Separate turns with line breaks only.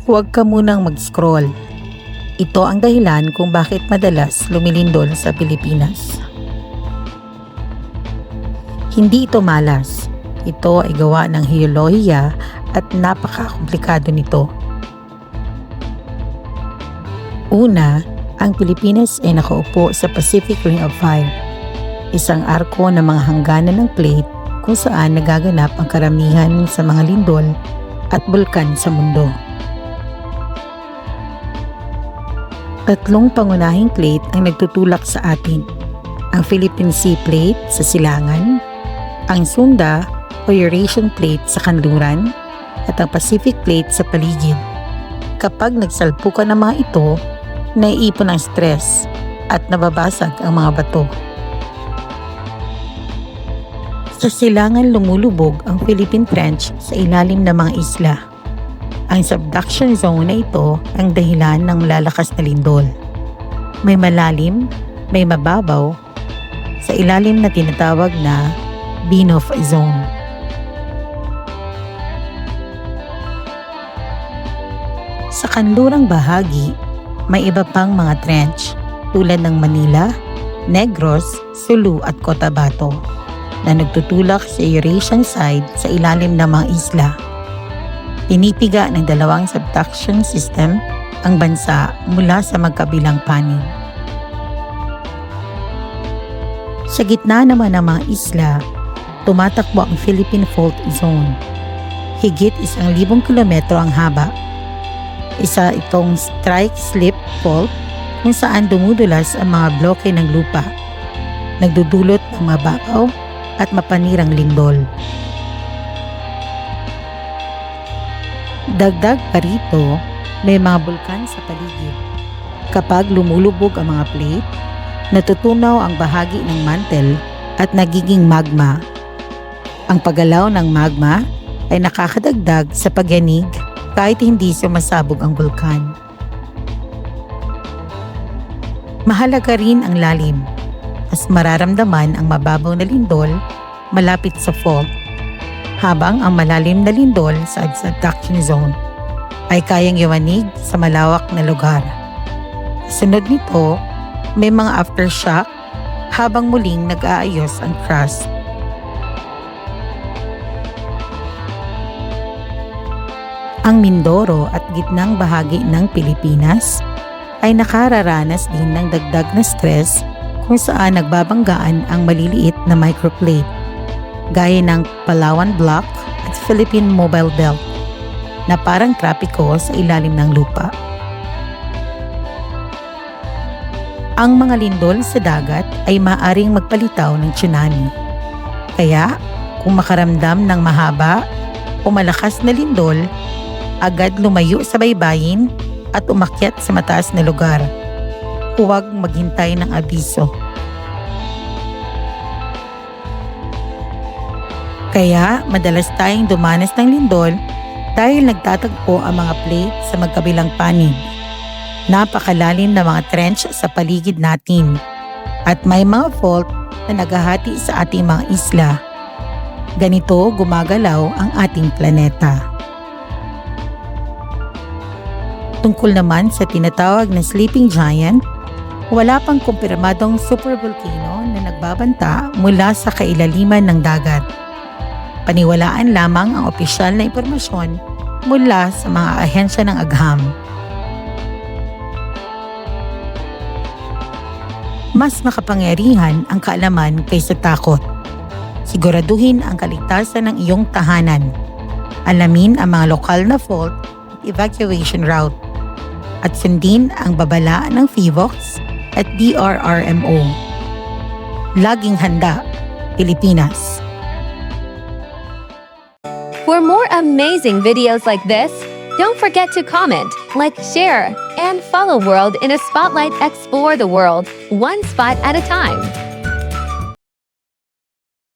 Huwag ka munang mag-scroll. Ito ang dahilan kung bakit madalas lumilindol sa Pilipinas. Hindi ito malas. Ito ay gawa ng hiyolohiya at napaka-komplikado nito. Una, ang Pilipinas ay nakaupo sa Pacific Ring of Fire, isang arko ng mga hangganan ng plate kung saan nagaganap ang karamihan sa mga lindol at bulkan sa mundo. Tatlong pangunahing plate ang nagtutulak sa atin. Ang Philippine Sea Plate sa silangan, ang Sunda o Eurasian Plate sa kanluran, at ang Pacific Plate sa paligid. Kapag nagsalpukan ng mga ito, naiipon ang stress at nababasag ang mga bato. Sa silangan lumulubog ang Philippine Trench sa ilalim ng mga isla. Ang subduction zone na ito ang dahilan ng malalakas na lindol. May malalim, may mababaw, sa ilalim na tinatawag na Binhoff Zone. Sa kanlurang bahagi, may iba pang mga trench tulad ng Manila, Negros, Sulu at Cotabato na nagtutulak sa Eurasian side sa ilalim ng mga isla. Pinipiga ng dalawang subduction system ang bansa mula sa magkabilang panig. Sa gitna naman ng mga isla, tumatakbo ang Philippine Fault Zone. Higit 1,000 kilometro ang haba. Isa itong strike-slip fault kung saan dumudulas ang mga bloke ng lupa, nagdudulot ng mababaw at mapanirang lindol. Dagdag pa rito, may mga bulkan sa paligid. Kapag lumulubog ang mga plate, natutunaw ang bahagi ng mantle at nagiging magma. Ang paggalaw ng magma ay nakakadagdag sa pagyanig kahit hindi sumasabog ang bulkan. Mahalaga rin ang lalim. Mas mararamdaman ang mababaw na lindol malapit sa fault, habang ang malalim na lindol sa subduction zone ay kayang iwanig sa malawak na lugar. Sunod nito, may mga aftershock habang muling nag-aayos ang crust. Ang Mindoro at gitnang bahagi ng Pilipinas ay nakararanas din ng dagdag na stress kung saan nagbabanggaan ang maliliit na microplate, gaya ng Palawan Block at Philippine Mobile Belt na parang trapiko sa ilalim ng lupa. Ang mga lindol sa dagat ay maaaring magpalitaw ng tsunami. Kaya, kung makaramdam ng mahaba o malakas na lindol, agad lumayo sa baybayin at umakyat sa mataas na lugar. Huwag maghintay ng abiso. Kaya madalas tayong dumanas ng lindol dahil nagtatagpo ang mga plate sa magkabilang panig. Napakalalim na mga trench sa paligid natin at may mga fault na naghahati sa ating mga isla. Ganito gumagalaw ang ating planeta. Tungkol naman sa tinatawag na sleeping giant, wala pang kumpirmadong supervolcano na nagbabanta mula sa kailaliman ng dagat. Paniwalaan lamang ang opisyal na impormasyon mula sa mga ahensya ng agham. Mas makapangyarihan ang kaalaman kaysa takot. Siguraduhin ang kaligtasan ng iyong tahanan. Alamin ang mga lokal na fault at evacuation route. At sundin ang babala ng PHIVOLCS at DRRMO. Laging handa, Pilipinas.
For more amazing videos like this, don't forget to comment, like, share, and follow World in a Spotlight. Explore the world, one spot at a time.